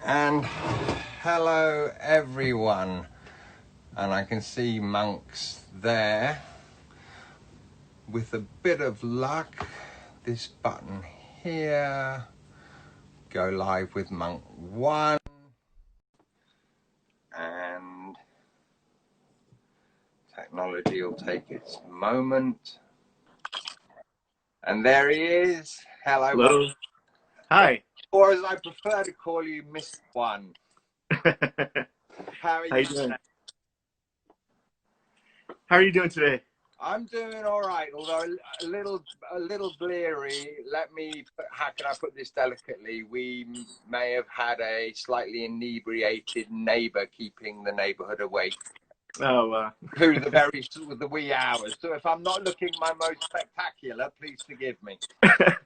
And hello everyone, and I can see Monks there. With a bit of luck, this button here, go live with Monk One, and technology will take its moment. And there he is. Hello, Hello. Monk. Hi. Or as I prefer to call you, Mr. One. How are you doing? today? How are you doing today? I'm doing all right, although a little bleary. How can I put this delicately? We may have had a slightly inebriated neighbour keeping the neighbourhood awake Oh, through the wee hours. So if I'm not looking my most spectacular, please forgive me.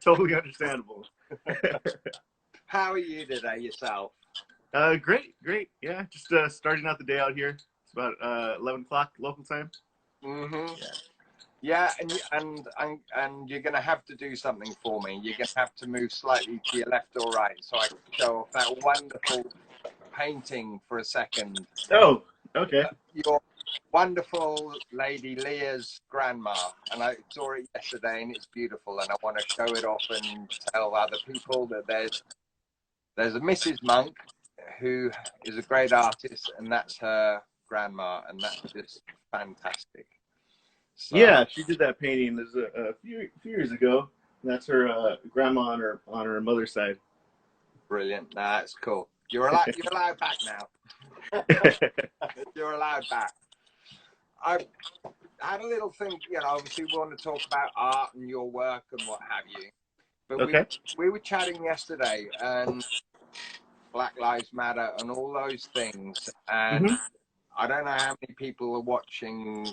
totally understandable. How are you today yourself? Great. Yeah, just starting out the day out here. It's about 11 o'clock local time. Mm-hmm. Yeah. Yeah, and you're going to have to do something for me. You're going to have to move slightly to your left or right so I can show off that wonderful painting for a second. Oh, okay. Your wonderful lady Leah's grandma, and I saw it yesterday, and it's beautiful. And I want to show it off and tell other people that there's a Mrs. Monk who is a great artist, and that's her grandma, and that's just fantastic. So Yeah, she did that painting. There's a few years ago. And that's her grandma on her mother's side. brilliant. That's cool. You're allowed back now. You're allowed back. I had a little thing, obviously we want to talk about art and your work and what have you. But Okay. we were chatting yesterday and Black Lives Matter and all those things. And Mm-hmm. I don't know how many people are watching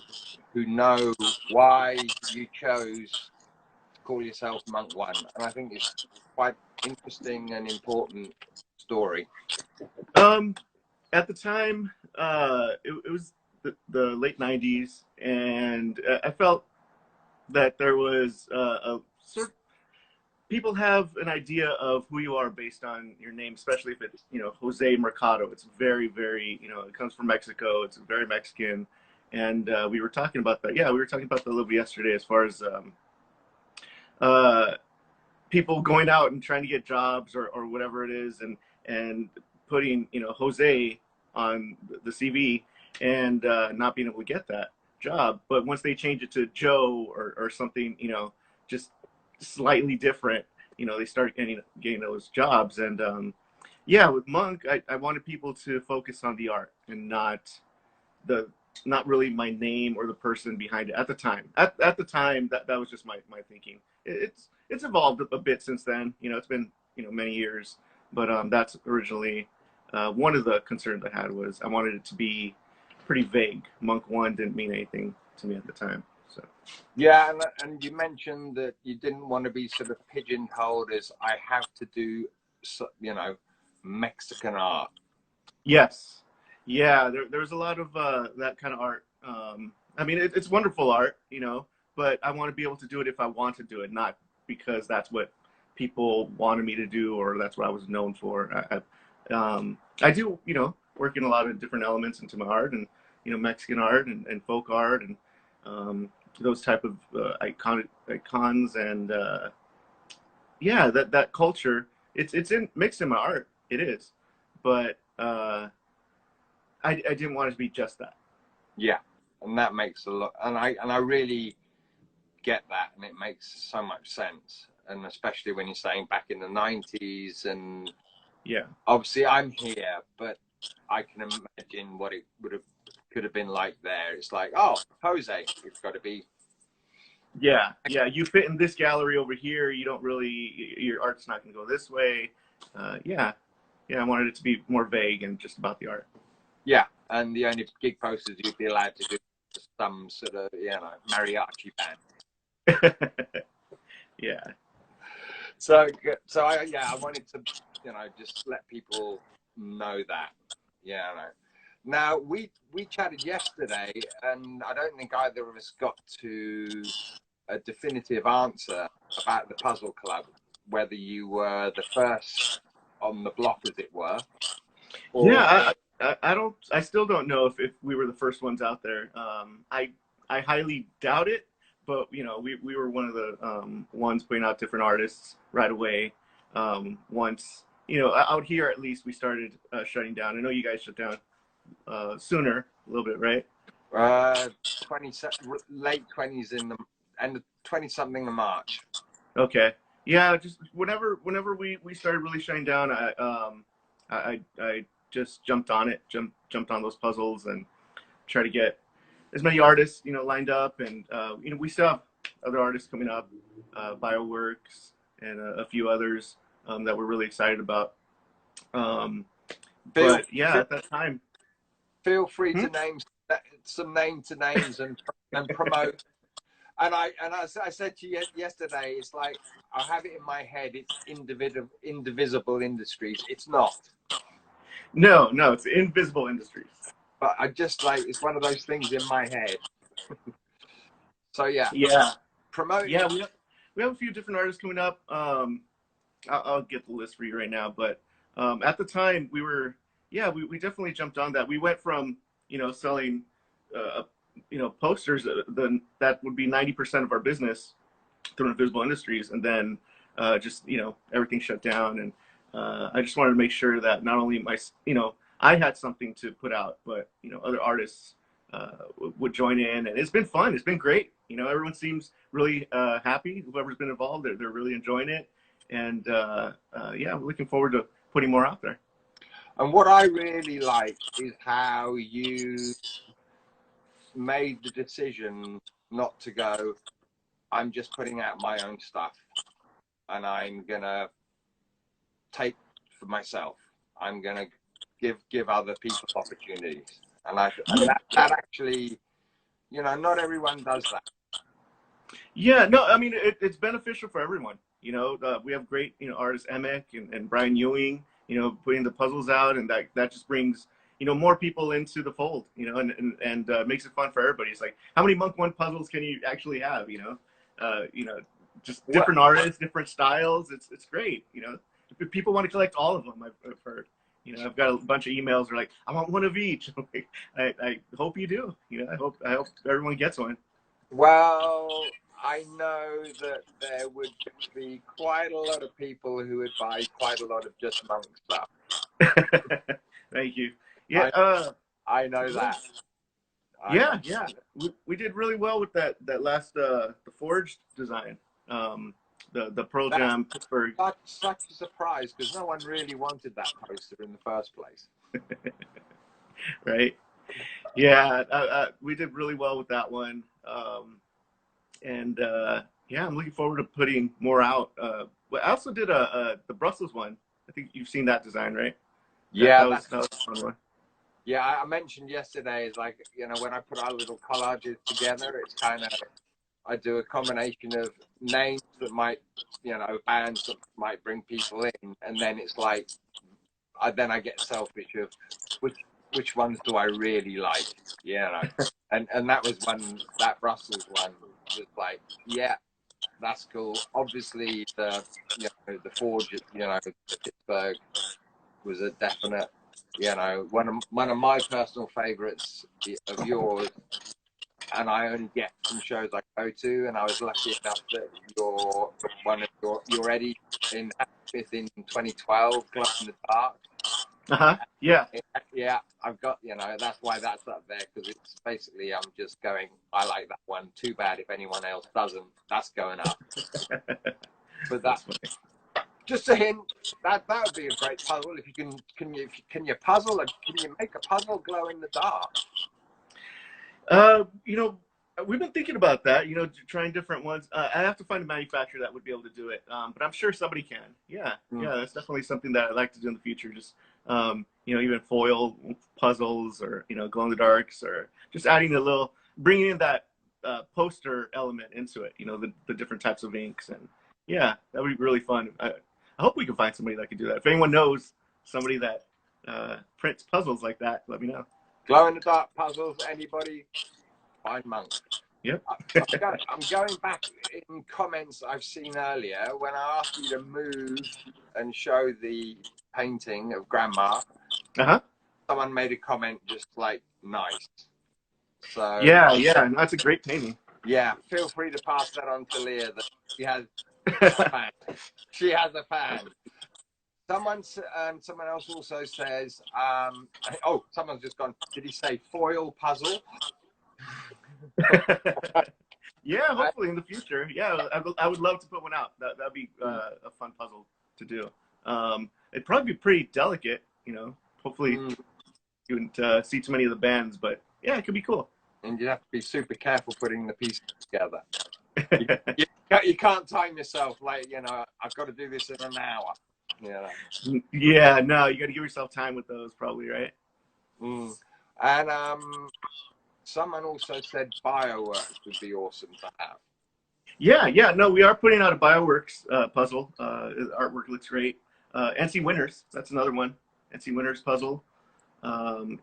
who know why you chose to call yourself Monk One. And I think it's quite interesting and important story. At the time, it was the late '90s, and I felt that there was a sort. People have an idea of who you are based on your name, especially if it's Jose Mercado. It's very it comes from Mexico. It's very Mexican, and we were talking about that. Yeah, we were talking about that a little bit yesterday, as far as uh, people going out and trying to get jobs or whatever it is, and putting Jose on the CV and not being able to get that job. But once they change it to Joe or something, just slightly different, they start getting those jobs. And yeah, with Monk, I wanted people to focus on the art and not really my name or the person behind it at the time. At the time, that was just my thinking. It's evolved a bit since then. It's been many years, but that's originally one of the concerns I had. Was I wanted it to be pretty vague. Monk One didn't mean anything to me at the time. So Yeah, and you mentioned that you didn't want to be sort of pigeonholed as I have to do, Mexican art. yes, yeah, there's a lot of that kind of art. I mean, it's wonderful art, but I want to be able to do it if I want to do it, not because that's what people wanted me to do or that's what I was known for. I do, work in a lot of different elements into my art, and Mexican art and folk art and those type of icons, and yeah, that culture. It's mixed in my art. It is, but I didn't want it to be just that. Yeah, and that makes a lot, and I really get that, and it makes so much sense, and especially when you're saying back in the 90s, and Yeah. obviously I'm here, but I can imagine what it could have been like there. It's like, oh, Jose, it's got to be. Yeah, yeah. You fit in this gallery over here. You don't really. Your art's not going to go this way. Yeah, yeah. I wanted it to be more vague and just about the art. Yeah, and the only gig posters you'd be allowed to do is some sort of mariachi band. Yeah. So I wanted to just let people know that. Yeah. No. Now we chatted yesterday, and I don't think either of us got to a definitive answer about the Puzzle Club, whether you were the first on the block, as it were, Or Yeah, I still don't know if we were the first ones out there. I highly doubt it, but you know, we were one of the ones putting out different artists right away. Once, you know, out here at least we started shutting down. I know you guys shut down sooner, a little bit, right? 20 late 20s in the and 20 something in March. Okay. Yeah, just whenever we started really shutting down, I just jumped on it, jumped on those puzzles and try to get as many artists, you know, lined up. And you know, we still have other artists coming up, Bioworks and a few others that we're really excited about. Um, Feel, but yeah, feel at that time. feel free Hmm? to name some name to names and promote. And as I said to you yesterday, it's like I have it in my head. It's indivisible industries. It's not, No, no, it's Invisible Industries. but I just like it's one of those things in my head. So yeah, Yeah, promoting. yeah, we have a few different artists coming up. I'll get the list for you right now, but at the time we were, yeah, we definitely jumped on that. We went from, you know, selling, uh, you know, posters, that would be 90% of our business through Invisible Industries, and then just, you know, everything shut down. And I just wanted to make sure that not only you know, I had something to put out, but you know, other artists would join in, and it's been fun. It's been great. You know, everyone seems really happy. Whoever's been involved, they're really enjoying it, and yeah, I'm looking forward to putting more out there. And what I really like is how you made the decision not to go. I'm just putting out my own stuff, and I'm gonna take for myself. I'm gonna give other people opportunities, and that actually, you know, not everyone does that. Yeah, no, I mean it's beneficial for everyone. You know, we have great, you know, artists Emick and Brian Ewing, you know, putting the puzzles out, and that just brings, you know, more people into the fold. You know, and makes it fun for everybody. It's like, how many Monk One puzzles can you actually have? You know, just What different artists, different styles. It's great. You know, if people want to collect all of them. I've heard. You know, I've got a bunch of emails that are like, I want one of each. I hope you do. You know, I hope everyone gets one. Well, I know that there would be quite a lot of people who would buy quite a lot of just monk stuff. Thank you. Yeah, I I know that. I know. yeah. We did really well with that last the forged design. Um, the Pearl That's Jam Pittsburgh, such a surprise because no one really wanted that poster in the first place. right? Yeah, we did really well with that one. And yeah, I'm looking forward to putting more out. But I also did the Brussels one. I think you've seen that design, right? Yeah, That was a fun one. yeah. I mentioned yesterday is like, you know, when I put our little collages together, it's kind of I do a combination of names that might, you know, bands that might bring people in, and then it's like I get selfish of which ones do I really like, you know, and that was one, that Brussels one was like, yeah, that's cool. Obviously the, you know, the Forge, you know, the Pittsburgh was a definite, you know, one of my personal favorites of yours, and I only get from shows I go to, and I was lucky enough that one of your Eddie in Hammersmith in 2012, Glow in the Dark. Uh-huh. Yeah. Yeah, I've got, you know, that's why that's up there, because it's basically I'm just going, I like that one. Too bad if anyone else doesn't. That's going up. But that, just a hint, that would be a great puzzle if you can you puzzle, can you make a puzzle glow in the dark? You know, we've been thinking about that. You know, trying different ones. I have to find a manufacturer that would be able to do it. But I'm sure somebody can. Yeah, Mm. yeah, that's definitely something that I'd like to do in the future. Just you know, even foil puzzles, or you know, glow in the darks, or just adding a little, bringing in that poster element into it. You know, the different types of inks, and yeah, that would be really fun. I hope we can find somebody that can do that. If anyone knows somebody that prints puzzles like that, let me know. Glow in the dark puzzles, anybody, find Monk. Yep. I'm going back in comments I've seen earlier when I asked you to move and show the painting of Grandma. Uh-huh. Someone made a comment just like nice. So Yeah, yeah, that's a great painting. yeah, feel free to pass that on to Leah. That she has a fan. She has a fan. Someone else also says, oh, someone's just gone. Did he say foil puzzle? Yeah, hopefully in the future. Yeah, I would love to put one out. That'd be a fun puzzle to do. It'd probably be pretty delicate, you know. Hopefully you wouldn't see too many of the bands, but yeah, it could be cool. And you have to be super careful putting the pieces together. You can't time yourself. Like, you know, I've got to do this in an hour. Yeah, no, you got to give yourself time with those, probably, right? And someone also said Bioworks would be awesome to have. Yeah, yeah, no, we are putting out a Bioworks puzzle. The artwork looks great. NC Winners, that's another one. NC Winners puzzle.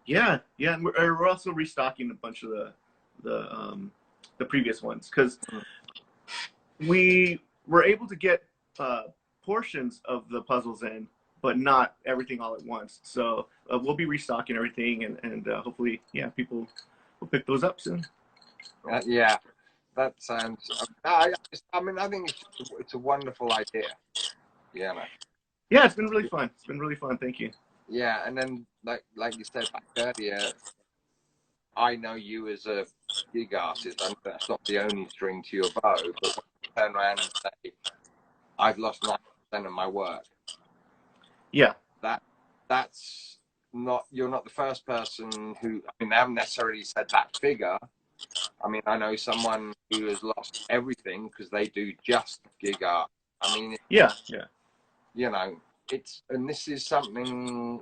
Yeah, yeah, and we're also restocking a bunch of the previous ones because we were able to get portions of the puzzles in, but not everything all at once. So we'll be restocking everything, and hopefully, yeah, people will pick those up soon. Yeah, that sounds. I mean, I think it's a wonderful idea. Yeah, man. Yeah, it's been really fun. It's been really fun. Thank you. Yeah, and then like you said back earlier, I know you as a gig artist, and that's not the only string to your bow. But when you turn around and say, "I've lost 90% of my work," yeah, that's not. You're not the first person who. I mean, they haven't necessarily said that figure. I mean, I know someone who has lost everything because they do just gig art. I mean, yeah, yeah. You know, and this is something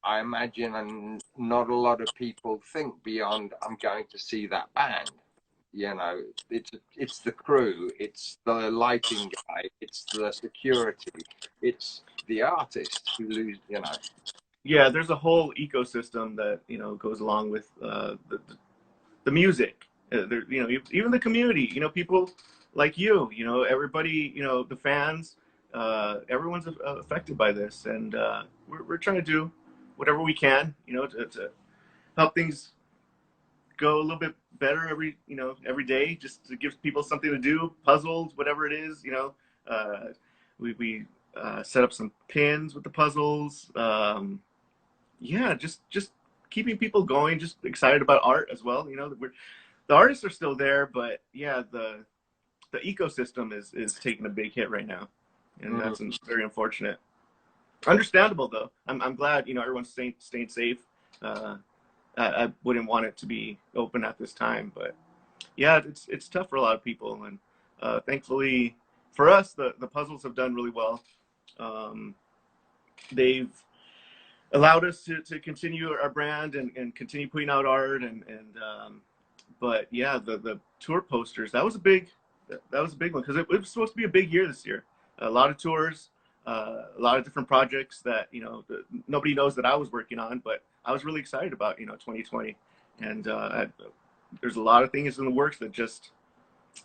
I imagine, and not a lot of people think beyond. I'm going to see that band. You know, it's the crew, it's the lighting guy, it's the security, it's the artist who lose. You know. Yeah, there's a whole ecosystem that goes along with the music. There, even the community. People like everybody. The fans. Everyone's affected by this, and we're trying to do whatever we can. To help things go a little bit better every day, just to give people something to do, puzzles, whatever it is. We set up some pins with the puzzles. Yeah, just keeping people going, just excited about art as well. The artists are still there, but yeah, the ecosystem is taking a big hit right now, and that's very unfortunate. Understandable though. I'm glad everyone's staying safe. I wouldn't want it to be open at this time, but yeah, it's tough for a lot of people, and thankfully for us, the puzzles have done really well. They've allowed us to continue our brand and continue putting out art, and but yeah, the tour posters, that was a big one because it was supposed to be a big year this year. A lot of tours, a lot of different projects that nobody knows that I was working on, but I was really excited about 2020, and there's a lot of things in the works that just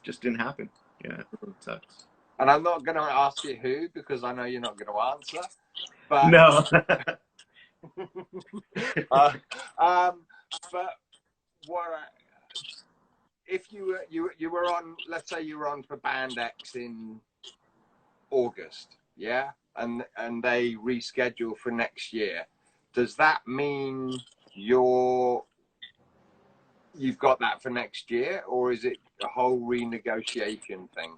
didn't happen. Yeah, it sucks. And I'm not going to ask you who, because I know you're not going to answer. But no. But what if you were on? Let's say you were on for Band X in August, yeah, and they reschedule for next year. Does that mean you've got that for next year, or is it a whole renegotiation thing?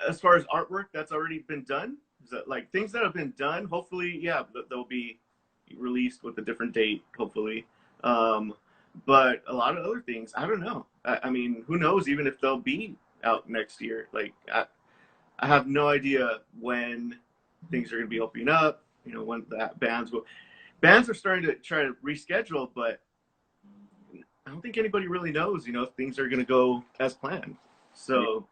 As far as artwork that's already been done, is that like things that have been done? Hopefully, yeah, they'll be released with a different date. Hopefully, but a lot of other things, I don't know. I mean, who knows? Even if they'll be out next year, like I have no idea when things are going to be opening up. When that bands are starting to try to reschedule, but I don't think anybody really knows. If things are going to go as planned. So.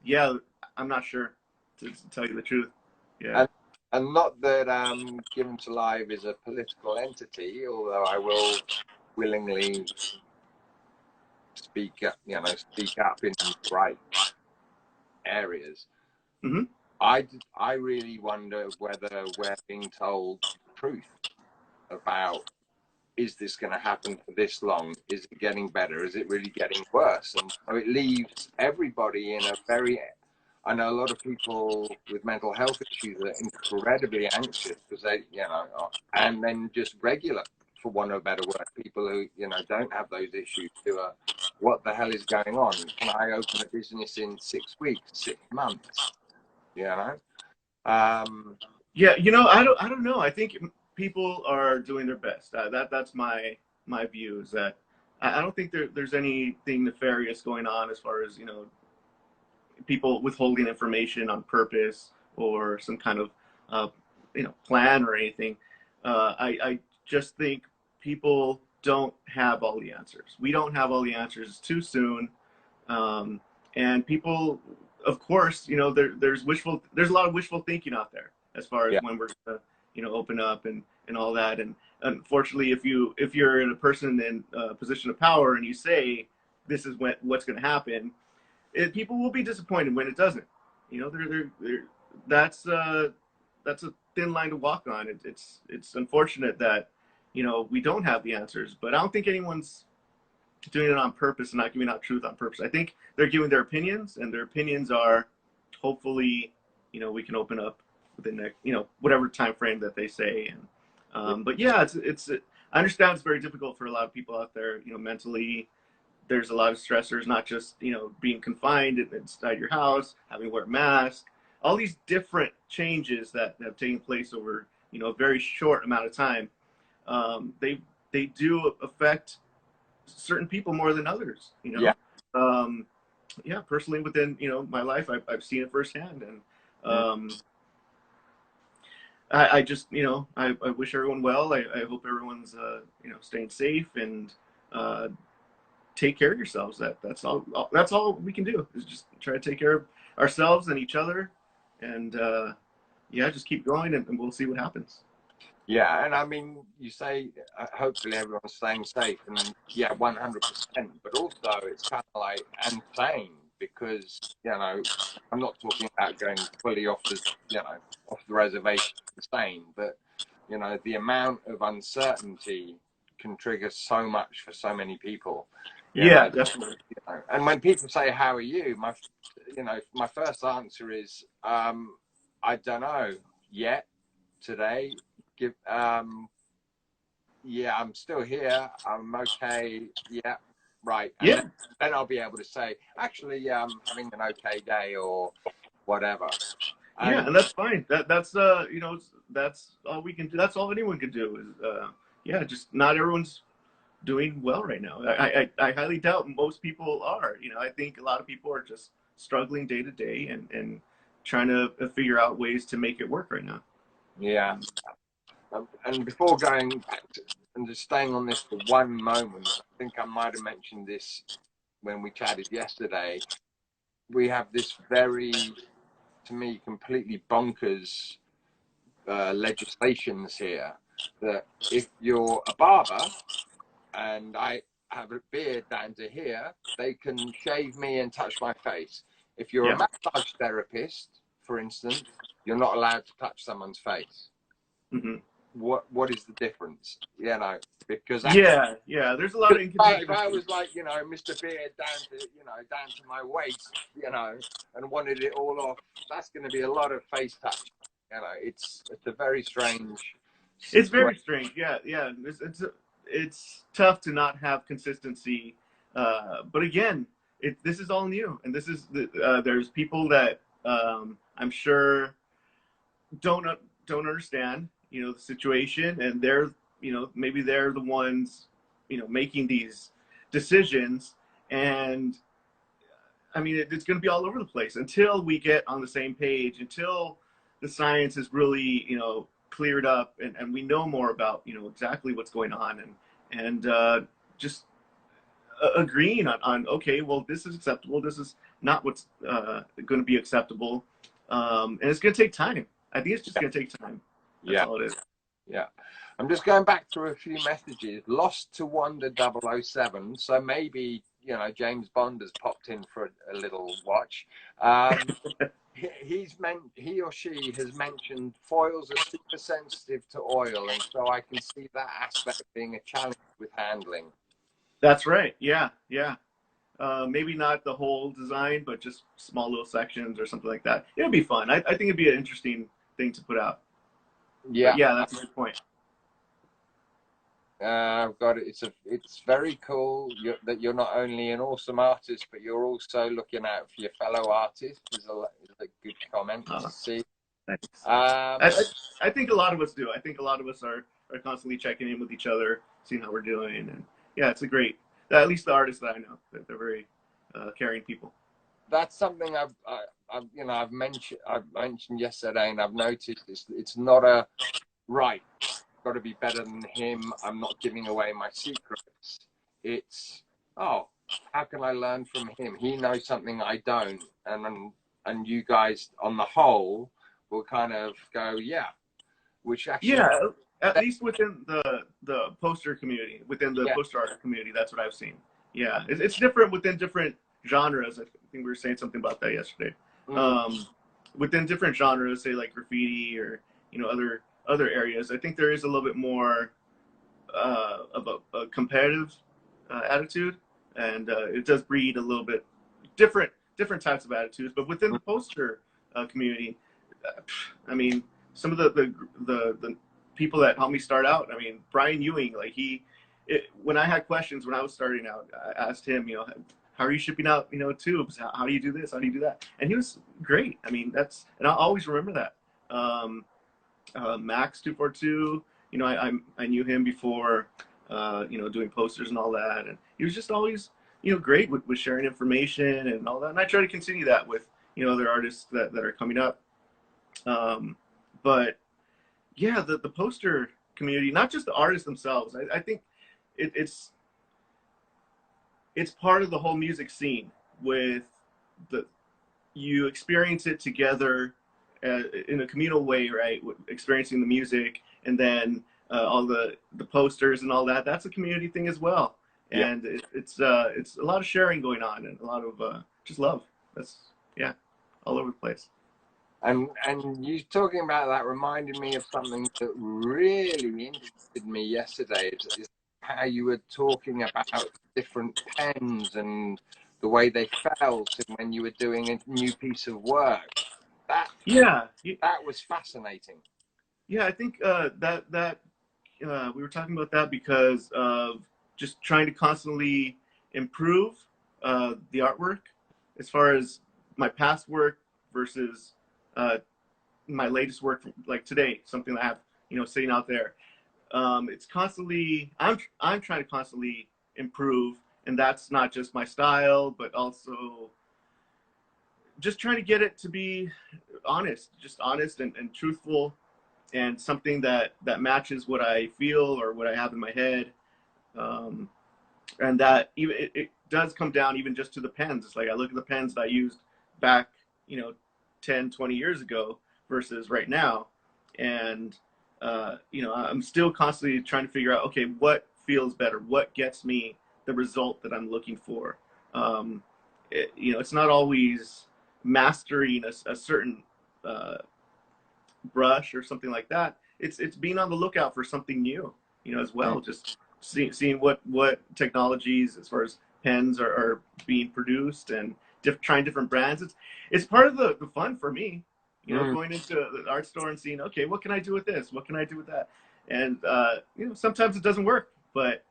Yeah, I'm not sure to tell you the truth. Yeah. And not that Given to Live is a political entity, although I will willingly speak up in the right areas. Mm-hmm. I really wonder whether we're being told truth about, is this going to happen for this long? Is it getting better? Is it really getting worse? And so it leaves everybody in a very, I know a lot of people with mental health issues are incredibly anxious because they, and then just regular, for want of a better word, people who, don't have those issues who are, what the hell is going on? Can I open a business in 6 weeks, 6 months? Yeah, I don't know. I think people are doing their best. That's my view, is that I don't think there's anything nefarious going on as far as, people withholding information on purpose or some kind of plan or anything. I just think people don't have all the answers. We don't have all the answers. It's too soon. And people, of course, there's a lot of wishful thinking out there as far as Yeah. when we're gonna, open up and all that. And unfortunately, if you're in a person in a position of power and you say this is what's going to happen, people will be disappointed when it doesn't. That's that's a thin line to walk on. It's unfortunate that we don't have the answers, but I don't think anyone's doing it on purpose and not giving out truth on purpose. I think they're giving their opinions, and their opinions are, hopefully, we can open up within the, whatever time frame that they say. And but yeah, I understand it's very difficult for a lot of people out there, mentally. There's a lot of stressors, not just, being confined inside your house, having to wear a mask, all these different changes that have taken place over, a very short amount of time. They do affect certain people more than others, Yeah. Yeah, personally within, my life, I've seen it firsthand. And I just, I wish everyone well. I hope everyone's, staying safe and take care of yourselves. That's all we can do, is just try to take care of ourselves and each other. And yeah, just keep going, and we'll see what happens. Yeah, and I mean, you say hopefully everyone's staying safe, and yeah, 100%. But also, it's kind of like, and sane, because I'm not talking about going fully off the off the reservation insane, but the amount of uncertainty can trigger so much for so many people. Yeah, definitely. And when people say, "How are you?" my first answer is, I don't know yet today. Yeah, I'm still here. I'm okay. Yeah, right. And Yeah, then I'll be able to say, actually, I'm having an okay day or whatever. yeah, And and that's fine. That's that's all we can do. That's all anyone can do is yeah, just not everyone's doing well right now. I highly doubt most people are. I think a lot of people are just struggling day to day and trying to figure out ways to make it work right now. yeah, and before going back and just staying on this for one moment, I think I might have mentioned this when we chatted yesterday. We have this very, to me, completely bonkers legislations here, that if you're a barber and I have a beard down to here, they can shave me and touch my face. If you're a Yeah. massage therapist, for instance, you're not allowed to touch someone's face. Hmm. What is the difference? Because Yeah, yeah. There's a lot of if I inconsistencies. was like, Mr. Beard down to my waist, and wanted it all off, that's going to be a lot of face touch. It's a very strange It's very situation. strange. Yeah, yeah. It's tough to not have consistency. But again, this is all new, and there's people that I'm sure don't don't understand, the situation, and they're, maybe they're the ones, making these decisions. And I mean, it's going to be all over the place until we get on the same page, until the science is really, cleared up, and we know more about, exactly what's going on, and just agreeing on, okay, well, this is acceptable. This is not what's going to be acceptable. And it's going to take time. I think it's just going to take time. That's Yeah. all it is. Yeah. I'm just going back through a few messages. Lost to Wonder 007. So maybe, James Bond has popped in for a little watch. he or she has mentioned foils are super sensitive to oil, and so I can see that aspect being a challenge with handling. That's right. Yeah, yeah. Maybe not the whole design, but just small little sections or something like that. It would be fun. I think it'd be an interesting thing to put out. But Yeah, yeah, that's a good point. I've got it. It's very cool that you're not only an awesome artist, but you're also looking out for your fellow artists. Is a good comment to see. Thanks. Um, I think a lot of us do. I think a lot of us are constantly checking in with each other, seeing how we're doing, and yeah, it's a great. At least the artists that I know, that they're very caring people. that's something I've mentioned yesterday, and I've noticed it's not a right. Got to be better than him. I'm not giving away my secrets. It's, oh, how can I learn from him? He knows something I don't, and you guys on the whole will kind of go, yeah, which actually, Yeah, at least within the poster community, within the yeah, poster art community, that's what I've seen. Yeah, it's different within different genres. I think we were saying something about that yesterday. Um, within different genres, say like graffiti or other areas, I think there is a little bit more of a competitive attitude, and it does breed a little bit different types of attitudes. But within the poster community, I mean, some of the people that helped me start out. I mean, Brian Ewing, like when I had questions when I was starting out, I asked him, how are you shipping out, tubes? How do you do this? How do you do that? And he was great. I mean, and I'll always remember that. Max 242, I knew him before, doing posters and all that, and he was just always, great with sharing information and all that. And I try to continue that with, other artists that are coming up. But yeah, the poster community, not just the artists themselves. I think it's part of the whole music scene with you experience it together in a communal way, right? Experiencing the music, and then all the posters and all that. That's a community thing as well, yeah. and it's a lot of sharing going on and a lot of just love. That's all over the place. And you talking about that reminded me of something that really interested me yesterday. Is how you were talking about different pens and the way they felt, and when you were doing a new piece of work. That was fascinating. Yeah, I think that we were talking about that because of just trying to constantly improve the artwork as far as my past work versus my latest work, like today, something that I have, sitting out there. It's constantly, I'm trying to constantly improve, and that's not just my style, but also just trying to get it to be just honest and truthful, and something that matches what I feel or what I have in my head. And that even it does come down even just to the pens. It's like I look at the pens that I used back, 10, 20 years ago versus right now. And, I'm still constantly trying to figure out, okay, what feels better? What gets me the result that I'm looking for? It's not always mastering a certain brush or something like that. It's being on the lookout for something new, as well. Just seeing what technologies as far as pens are being produced, and trying different brands. It's part of the fun for me, going into the art store and seeing, okay, what can I do with this? What can I do with that? And sometimes it doesn't work, but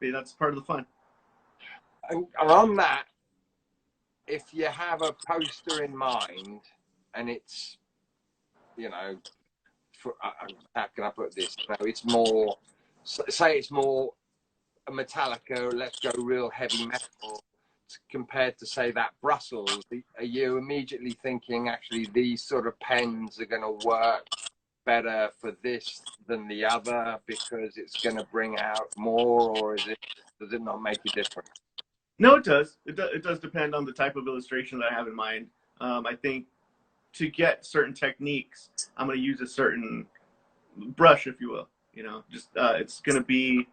that's part of the fun. And on that, if you have a poster in mind and it's, how can I put this? It's more, say it's more a Metallica, let's go real heavy metal, compared to, say, that Brussels. Are you immediately thinking, actually, these sort of pens are going to work better for this than the other because it's going to bring out more, or does it not make a difference? No, it does. It does depend on the type of illustration that I have in mind. I think to get certain techniques, I'm going to use a certain brush, if you will. Just it's going to be,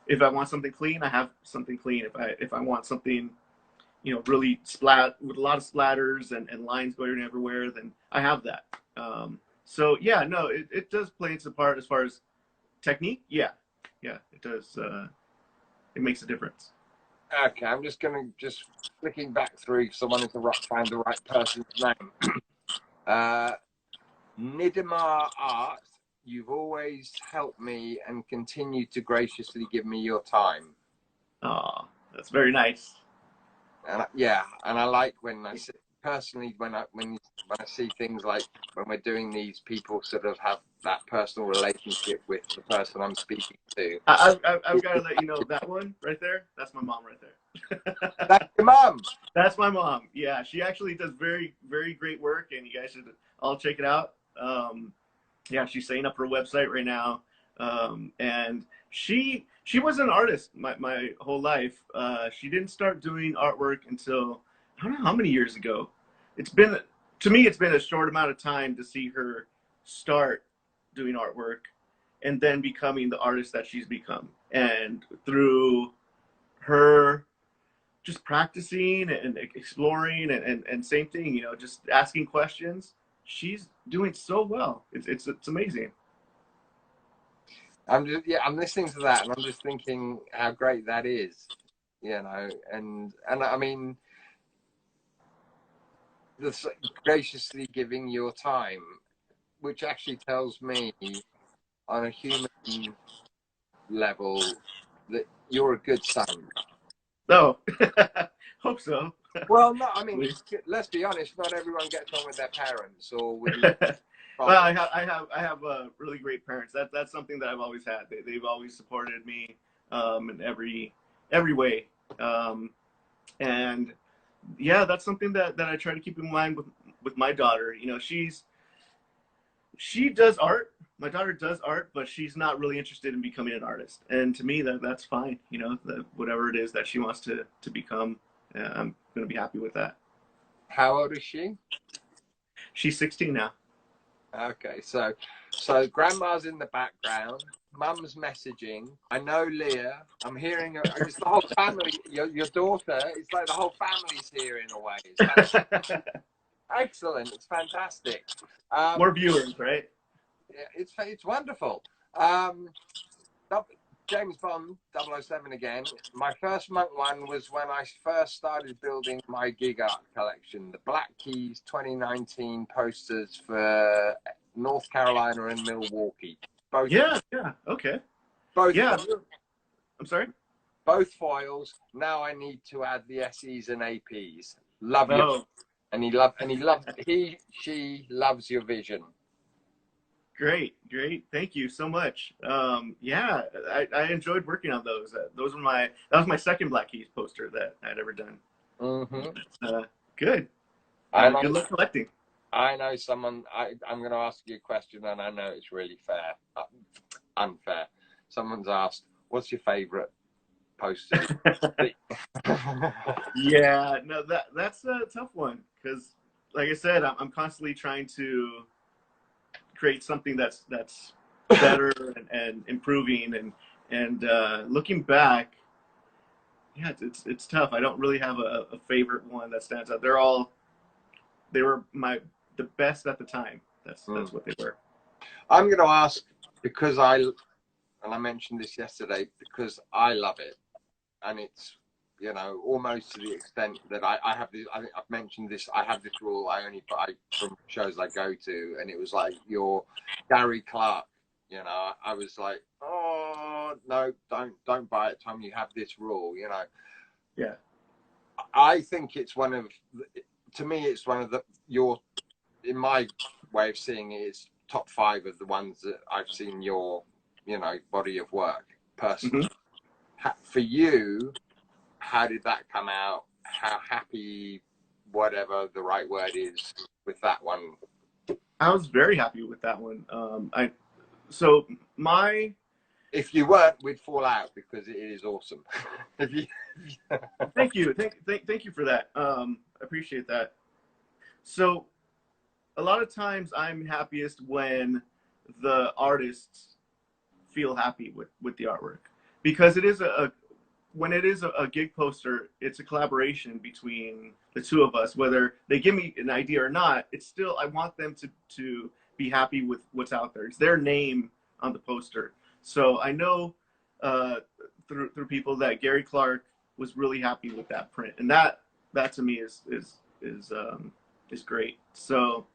if I want something clean, I have something clean. If I want something, really splat with a lot of splatters and lines going everywhere, then I have that. So yeah, no, it does play its part as far as technique. Yeah, yeah, it does. It makes a difference. Okay, I'm just flicking back through because I wanted to find the right person's name. Nidamar Art, you've always helped me and continue to graciously give me your time. Oh, that's very nice. And yeah, and I like when I see, personally when I see things like when we're doing these, people sort of have that personal relationship with the person I'm speaking to. I've got to let you know that one right there. That's my mom right there. That's your mum. That's my mom. Yeah, she actually does very, very great work, and you guys should all check it out. Yeah, she's setting up her website right now, and she was an artist my whole life. She didn't start doing artwork until I don't know how many years ago. It's been to me, it's been a short amount of time to see her start doing artwork and then becoming the artist that she's become. And through her just practicing and exploring and same thing, just asking questions, she's doing so well. It's amazing. I'm listening to that and I'm just thinking how great that is, and I mean, the graciously giving your time, which actually tells me on a human level that you're a good son. No, hope so. Well, no, I mean, let's be honest. Not everyone gets on with their parents or with. Well, I have really great parents. That's something that I've always had. They've always supported me in every way, and yeah, that's something that I try to keep in mind with my daughter. She does art. My daughter does art, but she's not really interested in becoming an artist. And to me, that's fine. Whatever it is that she wants to become, I'm going to be happy with that. How old is she? She's 16 now. Okay, so grandma's in the background, mum's messaging. I know Leah. I'm hearing it's the whole family. Your daughter. It's like the whole family's here in a way. It's excellent. It's fantastic. More viewers, right? Yeah, it's wonderful. James Bond 007 again. My first Monk one was when I first started building my gig art collection. The Black Keys 2019 posters for North Carolina and Milwaukee. Both. Yeah. Okay. Both. Yeah. I'm sorry. Both foils. Now I need to add the SEs and APs. Love you. And she loves your vision. Great. Thank you so much. Yeah, I enjoyed working on those. That was my second Black Keys poster that I'd ever done. Mm-hmm. Good. Good luck collecting. I know someone. I'm going to ask you a question, and I know it's really unfair. Someone's asked, "What's your favorite poster?" Yeah, no, that's a tough one because, like I said, I'm constantly trying to create something that's better and improving and looking back, yeah, it's tough. I don't really have a favorite one that stands out. They were the best at the time. That's what they were. I'm going to ask because I mentioned this yesterday because I love it, and it's almost to the extent that I have this. I think I've mentioned this. I have this rule. I only buy from shows I go to, and it was like your Gary Clark. I was like, oh no, don't buy it, Tom. You have this rule. Yeah. I think it's to me, it's one of in my way of seeing it, it's top 5 of the ones that I've seen your, body of work personally. Mm-hmm. For you, how did that come out? How happy, whatever the right word is, with that one? I was very happy with that one. If you weren't, we'd fall out because it is awesome. Thank you. Thank you for that. I appreciate that. So a lot of times I'm happiest when the artists feel happy with the artwork, because it is when it is a gig poster, it's a collaboration between the two of us. Whether they give me an idea or not, it's still, I want them to be happy with what's out there. It's their name on the poster. So I know uh, through people that Gary Clark was really happy with that print, and that to me is great. So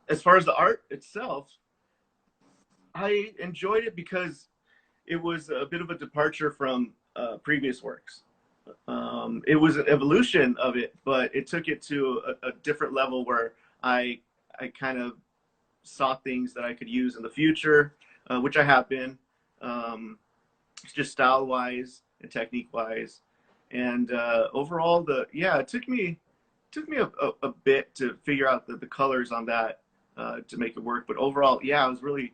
as far as the art itself, I enjoyed it because it was a bit of a departure from previous works. It was an evolution of it, but it took it to a different level where I kind of saw things that I could use in the future, which I have been, just style wise and technique wise, and overall it took me a bit to figure out the colors on that to make it work, but overall, yeah, I was really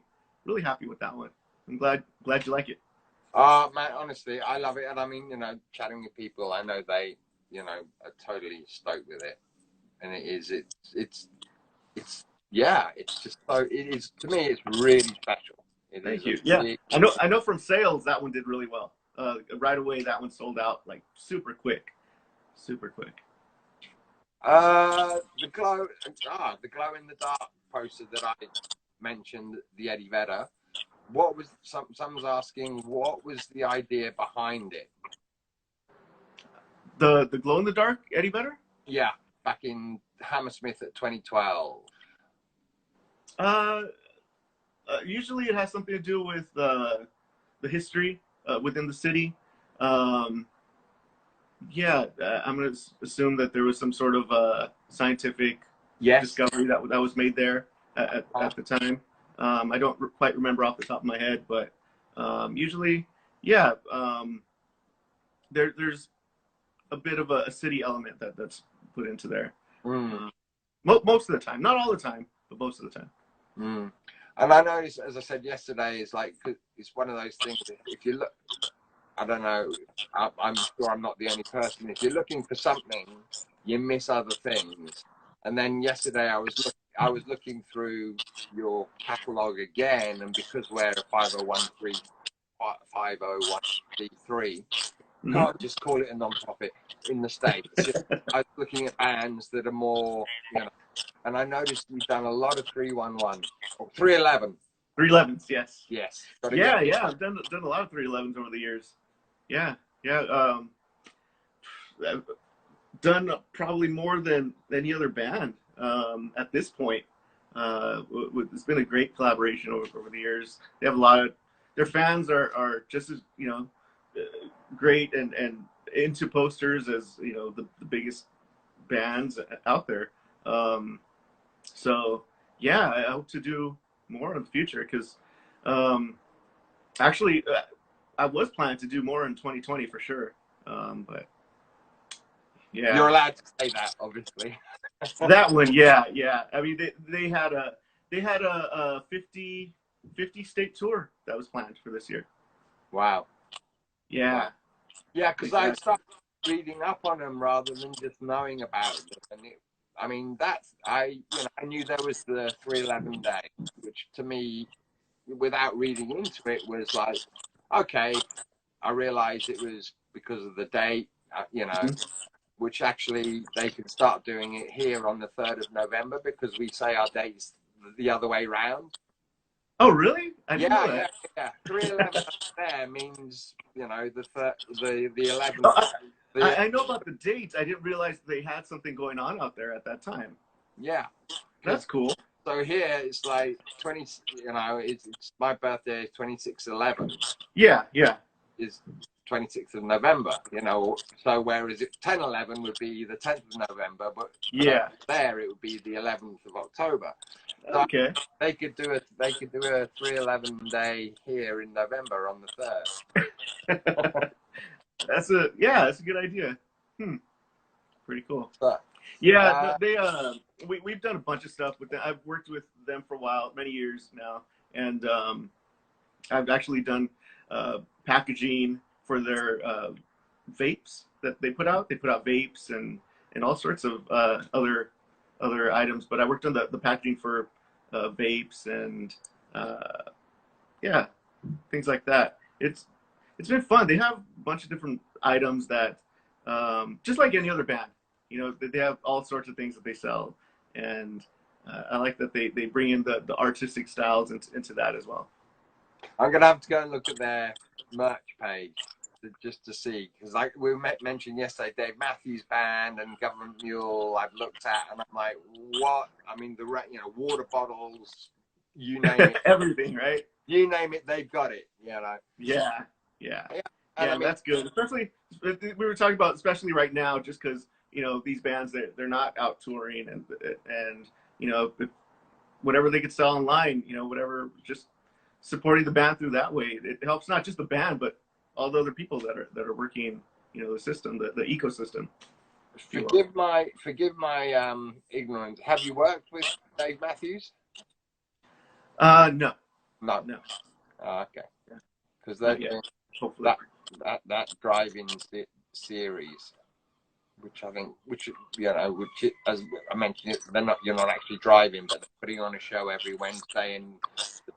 happy with that one. I'm glad you like it. Man, honestly, I love it. And I mean, chatting with people, I know they, are totally stoked with it. And yeah, it's just so, it is, to me, it's really special. It Thank is you. a Yeah, really, I know from sales that one did really well. Right away, that one sold out like super quick, super quick. the glow, the glow in the dark poster that I mentioned, the Eddie Vedder. What was someone's asking? What was the idea behind it? The glow in the dark Eddie Vedder? Yeah, back in Hammersmith at 2012. Usually it has something to do with the history within the city. Um, yeah, I'm going to assume that there was some sort of scientific Yes. discovery that was made there at the time. I don't quite remember off the top of my head, but usually, yeah, there's a bit of a city element that's put into there. Most of the time, not all the time, but most of the time. And I know, as I said yesterday, it's like, it's one of those things. If you look, I don't know, I'm sure I'm not the only person. If you're looking for something, you miss other things. And then yesterday I was looking through your catalog again, and because we're a 501c3, can't just call it a non-profit in the States. I was looking at bands that are more, and I noticed you've done a lot of 311 or 311. 311s, yes. Yes. Yeah. I've done a lot of 311s over the years. Yeah. I've done probably more than any other band at this point. It's been a great collaboration over the years. They have a lot of their fans are just as great and into posters as the biggest bands out there. So yeah, I hope to do more in the future because actually I was planning to do more in 2020 for sure. But yeah, you're allowed to say that, obviously. that one, yeah. I mean, they had a 50 state tour that was planned for this year. Wow. Yeah. Wow. Yeah, because exactly. I started reading up on them rather than just knowing about them. And I mean, I knew there was the 311 day, which to me, without reading into it, was like, okay, I realized it was because of the date, which actually they can start doing it here on the 3rd of November because we say our dates the other way round. Oh, really? I didn't know that. Yeah. 311 there means, the 11th. Oh, I know about the dates. I didn't realize they had something going on out there at that time. Yeah. That's cool. So here it's like 20, it's my birthday is 26/11. Yeah. Is 26th of November, so whereas 10/11 would be the 10th of November, but there it would be the 11th of October. So okay. They could do a 311 day here in November on the 3rd. That's a good idea. Pretty cool. But, yeah, we've done a bunch of stuff with them. I've worked with them for a while, many years now, and I've actually done packaging for their vapes that they put out. They put out vapes and all sorts of other items. But I worked on the packaging for vapes and things like that. it's been fun. They have a bunch of different items that, just like any other band, you know, they have all sorts of things that they sell, and I like that they bring in the artistic styles into that as well. I'm gonna have to go and look at their merch page just to see, because like we mentioned yesterday, Dave Matthews Band and Government Mule I've looked at, and I'm like, what? I mean, water bottles, you name it, Everything, right? you name it, they've got it. You know. Yeah, yeah, Yeah, and yeah. I mean, That's good. Especially we were talking about, especially right now, just because you know these bands they're not out touring, and you know whatever they could sell online, you know, whatever, just supporting the band through that way. It helps not just the band, but all the other people that are working, you know, the system, the ecosystem. forgive my ignorance. Have you worked with Dave Matthews? No, No. no. Oh, okay. Yeah. Because Not they're yet. doing Hopefully. that driving series, which I think, as I mentioned, you're not actually driving, but they're putting on a show every Wednesday and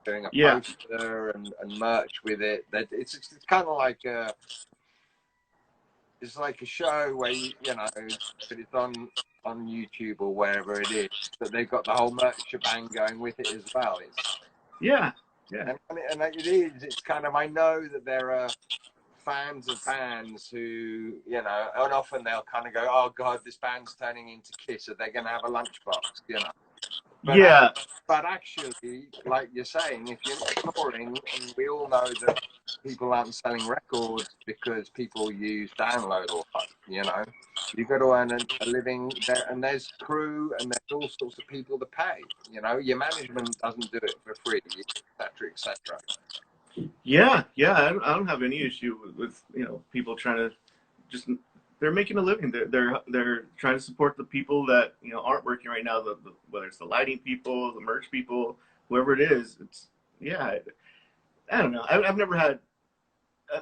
they're doing a Yeah. poster and merch with it. It's kind of like it's like a show where you know, but it's on YouTube or wherever it is. But they've got the whole merch shebang going with it as well. Yeah. And it is. It's kind of, I know that there are fans of bands who, you know, and often they'll kind of go, oh God, this band's turning into Kiss, so they're going to have a lunchbox, you know. But Yeah. but actually, like you're saying, if you're not touring, and we all know that people aren't selling records because people use download or, you know, you've got to earn a living there, and there's crew and there's all sorts of people to pay. You know, your management doesn't do it for free, etc., etc. Yeah. Yeah. I don't have any issue with you know people trying to just they're making a living. They're trying to support the people that you know aren't working right now. Whether it's the lighting people, the merch people, whoever it is. It's yeah. I don't know. I've never had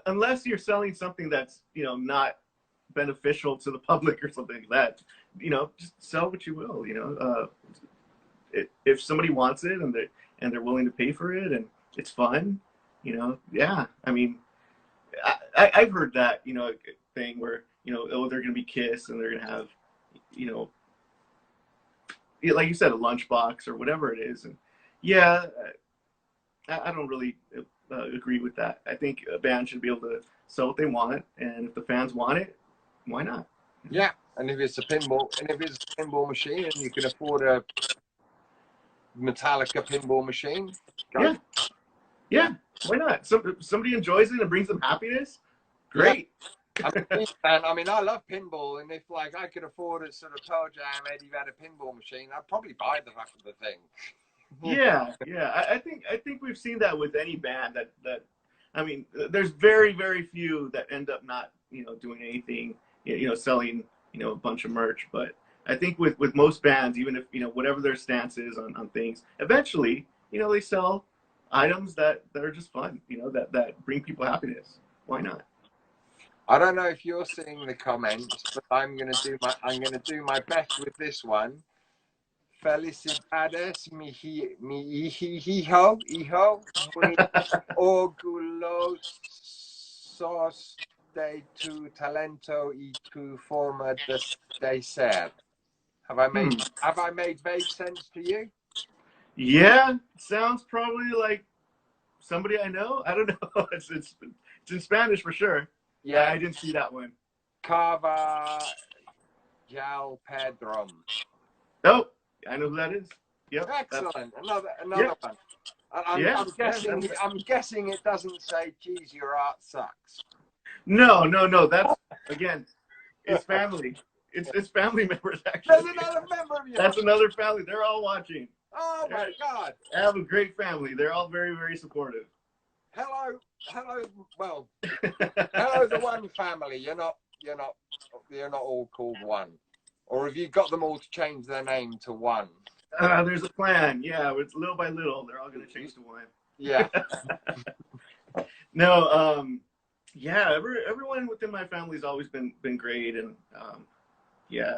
unless you're selling something that's you know not beneficial to the public or something like that. You know, just sell what you will. You know, if somebody wants it and they're willing to pay for it and it's fun, you know, yeah. I mean, I've heard that you know thing where you know oh they're gonna be Kiss and they're gonna have you know like you said a lunchbox or whatever it is and yeah I don't really agree with that. I think a band should be able to sell what they want and if the fans want it, why not? Yeah, and if it's a pinball machine and you can afford a Metallica pinball machine, yeah. Yeah, why not? Somebody enjoys it and brings them happiness. Great. Yeah. I mean, I love pinball, and if like I could afford a sort of Pearl Jam, Eddie Vedder pinball machine, I'd probably buy the thing. Yeah, yeah. I think we've seen that with any band that I mean, there's very few that end up not you know doing anything, you know, selling you know a bunch of merch. But I think with most bands, even if you know whatever their stance is on things, eventually you know they sell items that are just fun, you know, that bring people happiness. Why not? I don't know if you're seeing the comments, but I'm gonna do my best with this one. Felicidades, mi hijo, muy orgullosos de tu talento y tu forma de ser. Hmm. Have I made vague sense to you? Yeah, sounds probably like somebody I know. I don't know. It's in Spanish for sure. Yeah. I didn't see that one. Carva Jal Pedrom. Oh, I know who that is. Yep. Excellent. Another Yeah. one. Yeah. I'm guessing it doesn't say, geez, your art sucks. No. That's again, it's family. It's family members actually. There's another member of your That's another family. They're all watching. Oh my God. I have a great family. They're all very supportive. Hello. Well, hello, the one family. You're not all called one. Or have you got them all to change their name to one? There's a plan. Yeah, it's little by little. They're all going to change to one. Yeah. No, yeah, everyone within my family's always been great, and yeah,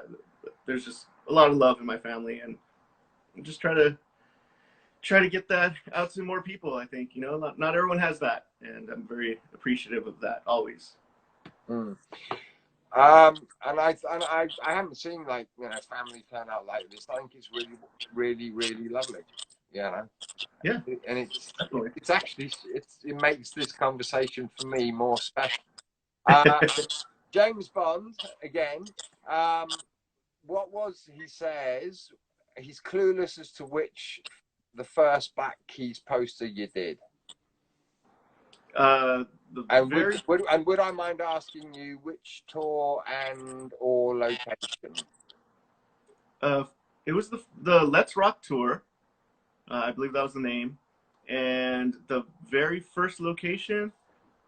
there's just a lot of love in my family, and just try to try to get that out to more people. I think, you know, not everyone has that, and I'm very appreciative of that always. Mm. And I haven't seen, like, you know, family turn out like this. I think it's really, really, really lovely. You know. Yeah, And it's definitely. it's actually it makes this conversation for me more special. James Bond again. What was he says? He's clueless as to which the first Black Keys poster you did. The And very would I mind asking you which tour and or location? it was the Let's Rock tour. I believe that was the name, and the very first location.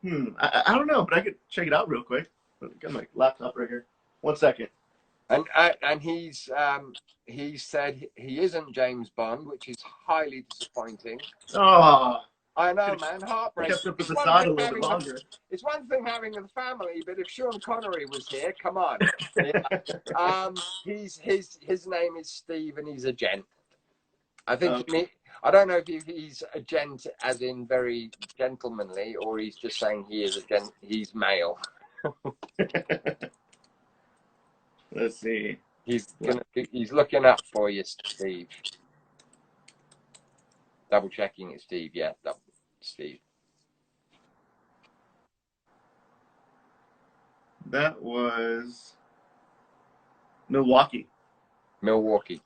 I don't know, but I could check it out real quick. I got my laptop right here. 1 second. And he said he isn't James Bond, which is highly disappointing. Oh, I know, man, heartbreak. kept up the facade a little bit longer. It's one thing having the family, but if Sean Connery was here, come on. Yeah. His name is Steve, and he's a gent. I think I don't know if he's a gent as in very gentlemanly, or he's just saying he is a gent. He's male. Let's see. He's looking up for you, Steve. Double checking it's Steve. Yeah, Steve. That was Milwaukee. Milwaukee.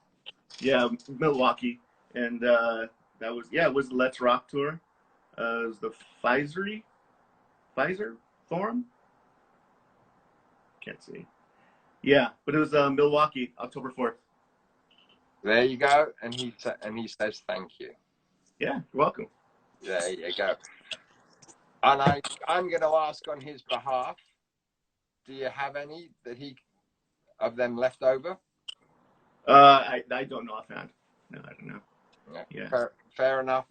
Yeah, Milwaukee, and that was it was the Let's Rock tour. It was the Pfizer Forum. Can't see. Yeah, but it was Milwaukee, October 4th. There you go, and he says thank you. Yeah, you're welcome. There you go. And I'm going to ask on his behalf. Do you have any of them left over? I don't know offhand. No, I don't know. Yeah. Fair enough.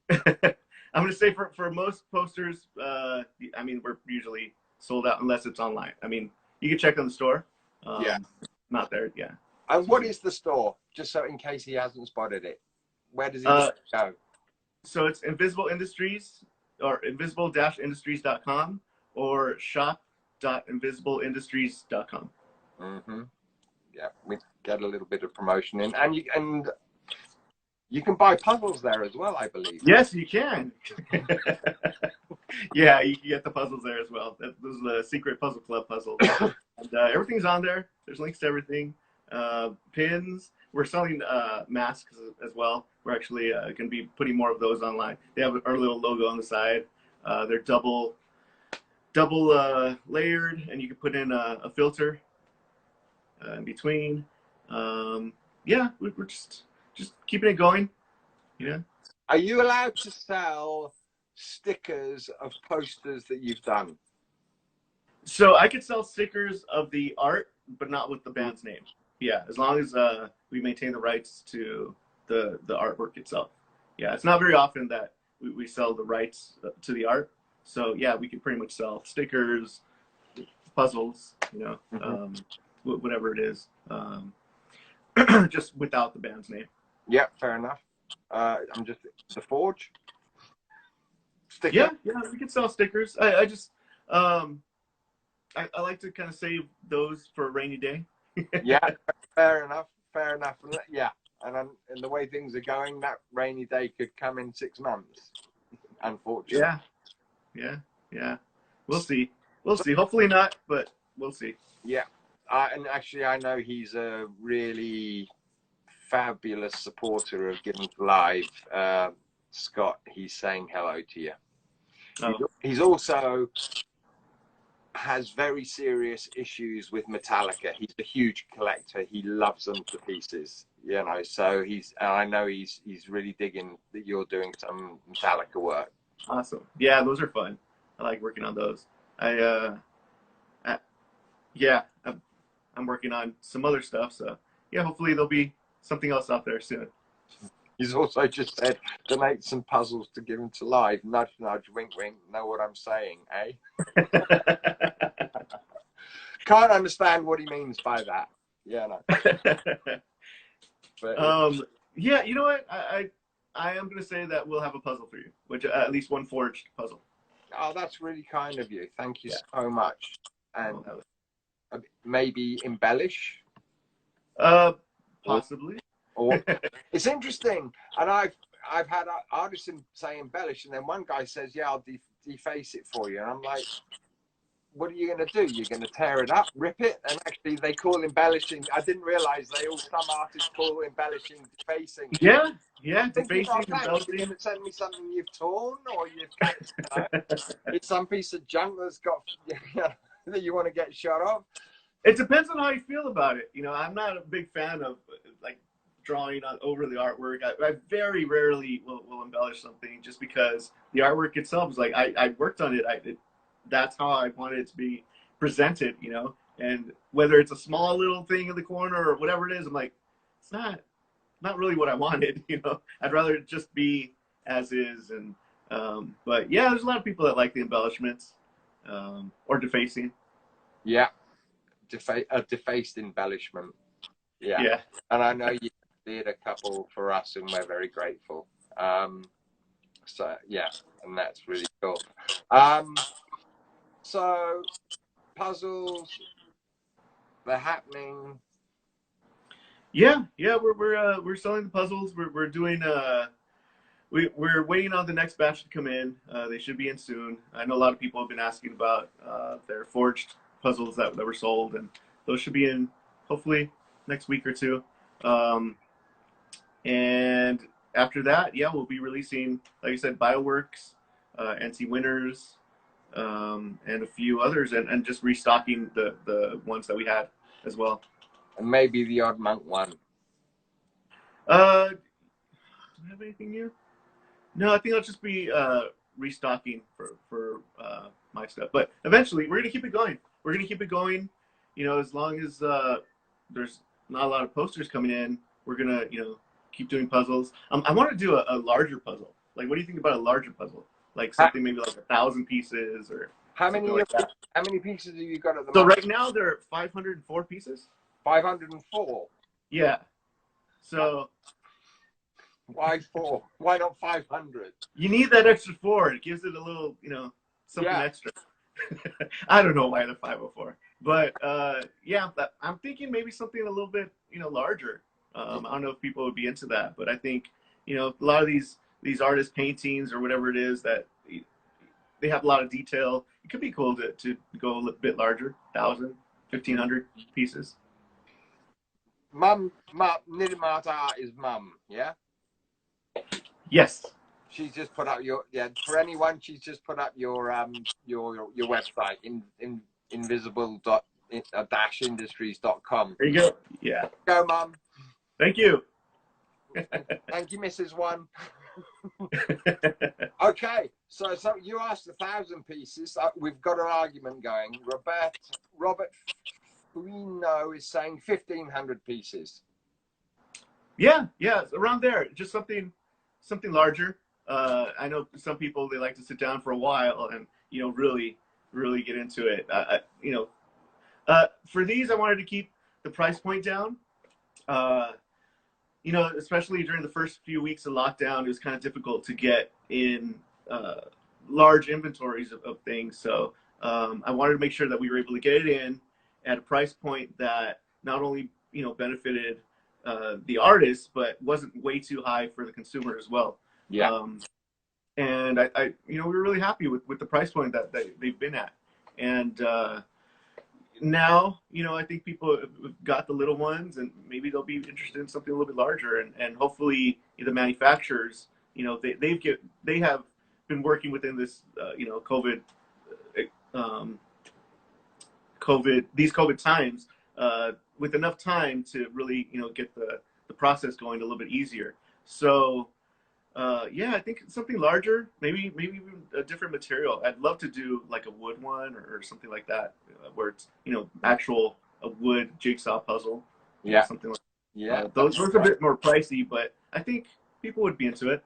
I'm going to say for most posters, I mean, we're usually sold out unless it's online. I mean, you can check on the store. Yeah. Not there. Yeah. And what is the store? Just so in case he hasn't spotted it. Where does he go? So it's Invisible Industries or invisible-industries.com or shop.invisibleindustries.com. Mm-hmm. Yeah, we get a little bit of promotion in, and you can buy puzzles there as well, I believe. Yes, you can. Yeah, you can get the puzzles there as well. Those are the secret puzzle club puzzles. And everything's on there. There's links to everything. Pins. We're selling masks as well. We're actually going to be putting more of those online. They have our little logo on the side. They're double layered, and you can put in a filter in between. Yeah, we're just keeping it going. You know. Are you allowed to sell stickers of posters that you've done? So I could sell stickers of the art, but not with the band's name. Yeah, as long as we maintain the rights to the artwork itself. Yeah, it's not very often that we sell the rights to the art. So yeah, we can pretty much sell stickers, puzzles, you know, whatever it is, just without the band's name. Yeah, fair enough. I'm just the Forge. Sticker. Yeah, we can sell stickers. I just I like to kind of save those for a rainy day. Yeah, fair enough. Yeah, and the way things are going, that rainy day could come in 6 months. Unfortunately. Yeah. We'll see. Hopefully not, but we'll see. Yeah, and actually, I know he's a really fabulous supporter of Given Live. Scott, he's saying hello to you. Oh. He's also has very serious issues with Metallica. He's a huge collector. He loves them to pieces, you know. So I know he's really digging that you're doing some Metallica work. Awesome. Yeah, those are fun. I like working on those. I'm working on some other stuff. So yeah, hopefully there'll be something else out there soon. He's also just said, donate some puzzles to Given to Live. Nudge, nudge, wink, wink. Know what I'm saying, eh? Can't understand what he means by that. Yeah, no. But, yeah, you know what? I am going to say that we'll have a puzzle for you, which at least one forged puzzle. Oh, that's really kind of you. Thank you Yeah. so much. And maybe embellish. Possibly. Or it's interesting, and I've had artists say embellish, and then one guy says, "Yeah, I'll deface it for you," and I'm like, "What are you going to do? You're going to tear it up, rip it?" And actually, they call embellishing. I didn't realize some artists call embellishing defacing. Yeah, yeah, Thinking defacing, about that, embellishing. you're going to send me something you've torn, or it's some piece of junk that's got that you want to get shot off. It depends on how you feel about it. You know, I'm not a big fan of like drawing on over the artwork. I very rarely will embellish something just because the artwork itself is like I worked on it. That's how I wanted it to be presented. You know, and whether it's a small little thing in the corner or whatever it is, I'm like, it's not really what I wanted. You know, I'd rather it just be as is. And but yeah, there's a lot of people that like the embellishments or defacing. Yeah. Defaced embellishment. Yeah. And I know you did a couple for us, and we're very grateful. So yeah, and that's really cool. So puzzles, they're happening. Yeah, we're selling the puzzles. We're doing we're waiting on the next batch to come in. They should be in soon. I know a lot of people have been asking about their forged puzzles that were sold, and those should be in hopefully next week or two. And after that, yeah, we'll be releasing, like you said, Bioworks, NC Winners, and a few others, and just restocking the ones that we had as well. And maybe the odd MUNK ONE. Do I have anything new? No, I think I'll just be restocking for my stuff. But eventually, we're gonna keep it going. We're gonna keep it going. You know, as long as there's not a lot of posters coming in, we're gonna keep doing puzzles. I want to do a larger puzzle. Like, what do you think about a larger puzzle? Like something maybe like 1,000 pieces or how many like that. How many pieces have you got at the moment? So right now there are 504 pieces. 504. Yeah. So. Why 4? Why not 500? You need that extra 4. It gives it a little, something extra. I don't know why the 504, but yeah, I'm thinking maybe something a little bit, larger. I don't know if people would be into that, but I think, a lot of these artist paintings or whatever it is that they have a lot of detail. It could be cool to go a little bit larger, 1,000, 1,500 pieces. Nidimata is mum, yeah? Yes. She's just put up for anyone. She's just put up your website in invisible-industries.com. There you go. Yeah. Go, Mum. Thank you. Thank you, Mrs. One. Okay, so you asked 1,000 pieces. We've got an argument going. Robert Fuino is saying 1,500 pieces. Yeah, around there. Just something larger. I know some people, they like to sit down for a while and really get into it. For these, I wanted to keep the price point down. Especially during the first few weeks of lockdown, it was kind of difficult to get in large inventories of things. So I wanted to make sure that we were able to get it in at a price point that not only benefited the artists, but wasn't way too high for the consumer as well. Yeah. And I we were really happy with the price point that they've been at. And now, I think people have got the little ones, and maybe they'll be interested in something a little bit larger. And hopefully the manufacturers, they have been working within this, these COVID times, with enough time to really, get the process going a little bit easier. So, I think something larger, maybe even a different material. I'd love to do like a wood one or something like that, where it's, actual a wood jigsaw puzzle. Yeah. Something like that. Yeah. Those are a bit more pricey, but I think people would be into it.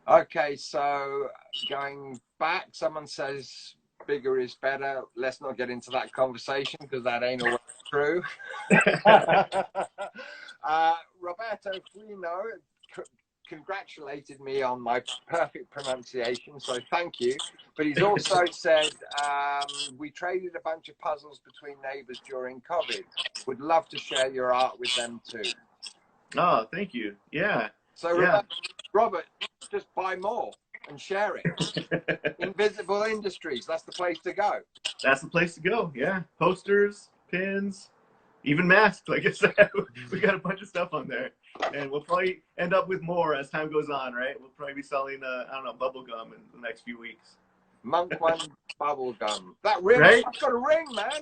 Okay, so going back, someone says bigger is better. Let's not get into that conversation because that ain't always true. Roberto Fuino congratulated me on my perfect pronunciation, so thank you. But he's also said, we traded a bunch of puzzles between neighbors during COVID. Would love to share your art with them too. Oh, thank you. Yeah. So Yeah. Robert, just buy more and share it. Invisible Industries, that's the place to go. That's the place to go. Yeah. Posters, pins, even masks. Like I said, we got a bunch of stuff on there. And we'll probably end up with more as time goes on, right? We'll probably be selling, I don't know, bubble gum in the next few weeks. MUNK ONE bubble gum. That ring, right? I've got a ring, man.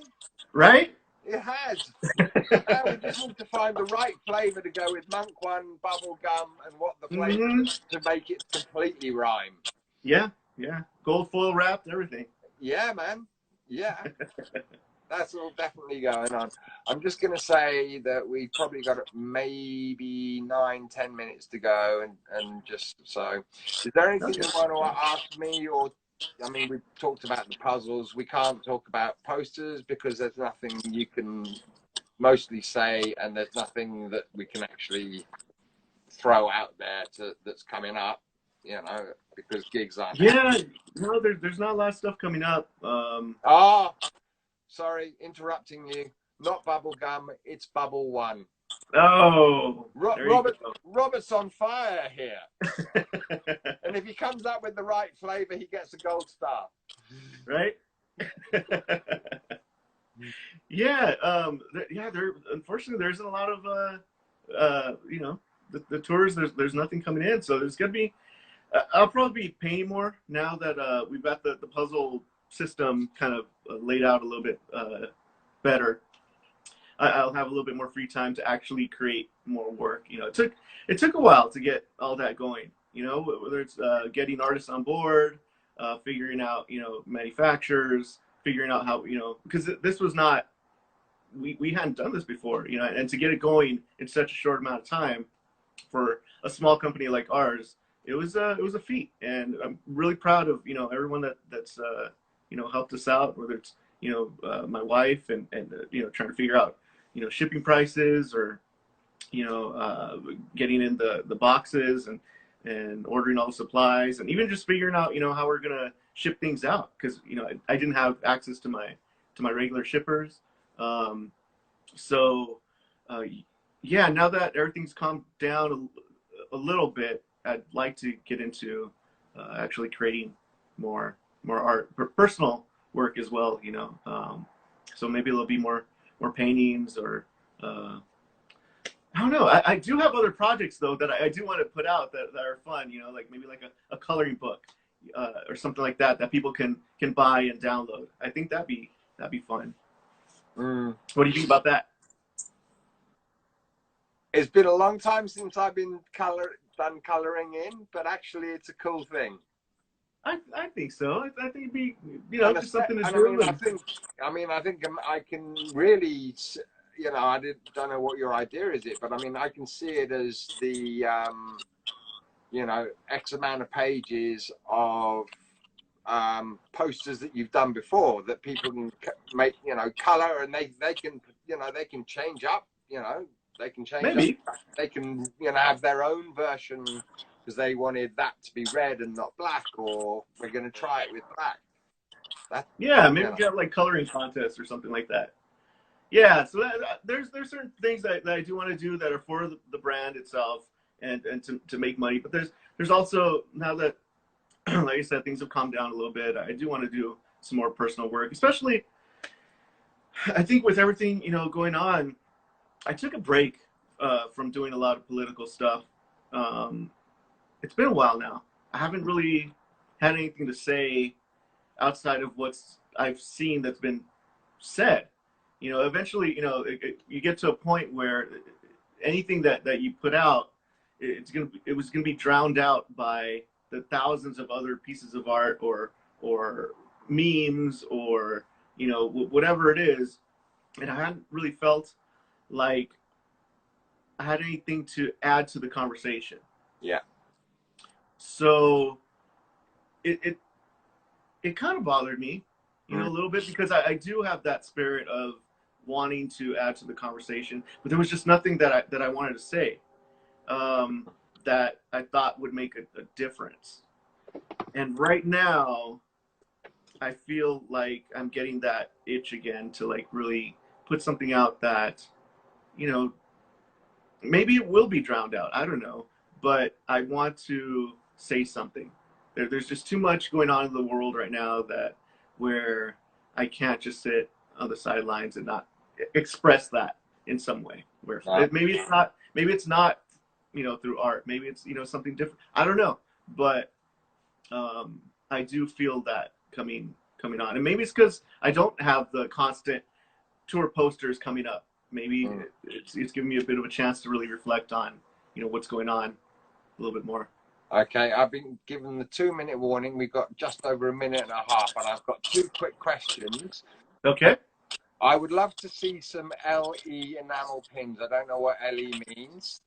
Right? It has. Now we just need to find the right flavor to go with MUNK ONE bubble gum and what the flavor to make it completely rhyme. Yeah, yeah. Gold foil wrapped, everything. Yeah, man. Yeah. That's all definitely going on. I'm just going to say that we've probably got maybe 9-10 minutes to go. And just so, is there anything you want to ask me? Or, I mean, we've talked about the puzzles. We can't talk about posters because there's nothing you can mostly say, and there's nothing that we can actually throw out there that's coming up, you know, because gigs aren't. Yeah, no, there's not a lot of stuff coming up. Sorry, interrupting you. Not bubble gum, it's bubble one. Oh, Robert's on fire here. And if he comes up with the right flavor, he gets a gold star. Right? Yeah, unfortunately there isn't a lot of you know, the tours. There's nothing coming in, so there's gonna be. I'll probably be painting more now that we've got the puzzle system kind of laid out a little bit better. I'll have a little bit more free time to actually create more work. You know, it took a while to get all that going. You know, whether it's getting artists on board, figuring out, you know, manufacturers, figuring out how, you know, because this was not, we hadn't done this before, you know, and to get it going in such a short amount of time for a small company like ours, it was a feat. And I'm really proud of, you know, everyone that's you know, helped us out, whether it's, you know, my wife and you know, trying to figure out, you know, shipping prices, or, you know, getting in the boxes and ordering all the supplies, and even just figuring out, you know, how we're gonna ship things out, because, you know, I didn't have access to my regular shippers. So yeah, now that everything's calmed down a little bit, I'd like to get into actually creating more art, personal work as well, you know. So maybe there'll be more paintings, or I don't know. I do have other projects though that I do want to put out that are fun, you know, like maybe like a coloring book or something like that people can buy and download. I think that'd be fun. What do you think about that? It's been a long time since I've been done coloring in, but actually it's a cool thing. I think so. I think it'd be, you know, just something to do. I think I can really, you know, don't know what your idea is, but I mean, I can see it as the, you know, X amount of pages of posters that you've done before that people can make, you know, color, and they can, you know, they can change up, you know, they can change maybe up, they can, you know, have their own version because they wanted that to be red and not black, or we're going to try it with black. Yeah, maybe we have like coloring contests or something like that. Yeah, so there's certain things that I do want to do that are for the brand itself and to make money. But there's also, now that, like I said, things have calmed down a little bit, I do want to do some more personal work, especially, I think with everything, you know, going on. I took a break from doing a lot of political stuff. It's been a while now. I haven't really had anything to say outside of what's I've seen that's been said. You know, eventually, you know, you get to a point where anything that you put out, it was gonna be drowned out by the thousands of other pieces of art or memes, or, you know, whatever it is. And I hadn't really felt like I had anything to add to the conversation. Yeah. So it kind of bothered me, you know, a little bit, because I do have that spirit of wanting to add to the conversation, but there was just nothing that I wanted to say. that I thought would make a difference. And right now, I feel like I'm getting that itch again to like really put something out that, you know, maybe it will be drowned out. I don't know, but I want to say something. There's just too much going on in the world right now that where I can't just sit on the sidelines and not express that in some way. Where maybe it's not, you know, through art. Maybe it's, you know, something different. I don't know, but I do feel that coming on, and maybe it's because I don't have the constant tour posters coming up. Maybe it's giving me a bit of a chance to really reflect on, you know, what's going on a little bit more. Okay, I've been given the 2-minute warning. We've got just over a minute and a half, and I've got 2 quick questions. Okay. I would love to see some LE enamel pins. I don't know what LE means.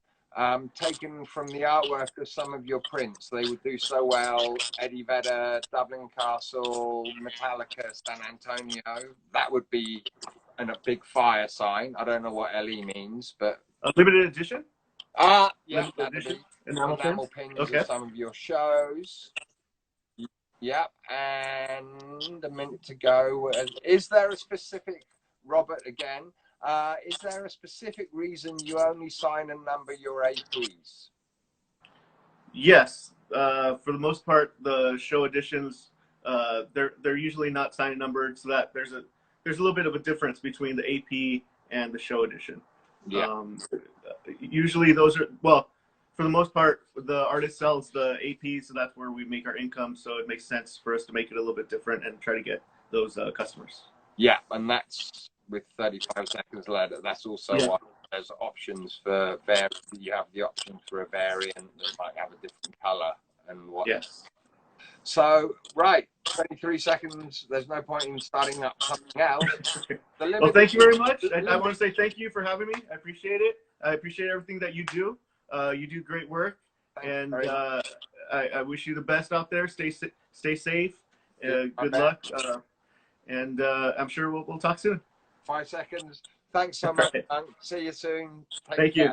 Taken from the artwork of some of your prints. They would do so well. Eddie Vedder, Dublin Castle, Metallica, San Antonio. That would be a big fire sign. I don't know what LE means, but A limited edition. Yeah, that'd be enamel pins okay. of some of your shows. Yep, and a minute to go. Is there a specific, Robert again, is there a specific reason you only sign and number your APs? Yes, for the most part, the show editions, they're usually not signed and numbered, so that there's a little bit of a difference between the AP and the show edition. Yeah. Usually those are, well, for the most part, the artist sells the AP, so that's where we make our income. So it makes sense for us to make it a little bit different and try to get those customers. Yeah, and that's with 35 seconds later. That's also why there's options for you have the option for a variant that might have a different color and what. Yes. So, right, 23 seconds. There's no point in starting up something else. Well, thank you very much. I want to say thank you for having me. I appreciate it. I appreciate everything that you do. You do great work, and I wish you the best out there. Stay safe. Good luck, and I'm sure we'll talk soon. 5 seconds. Thanks so much. See you soon. Thank you.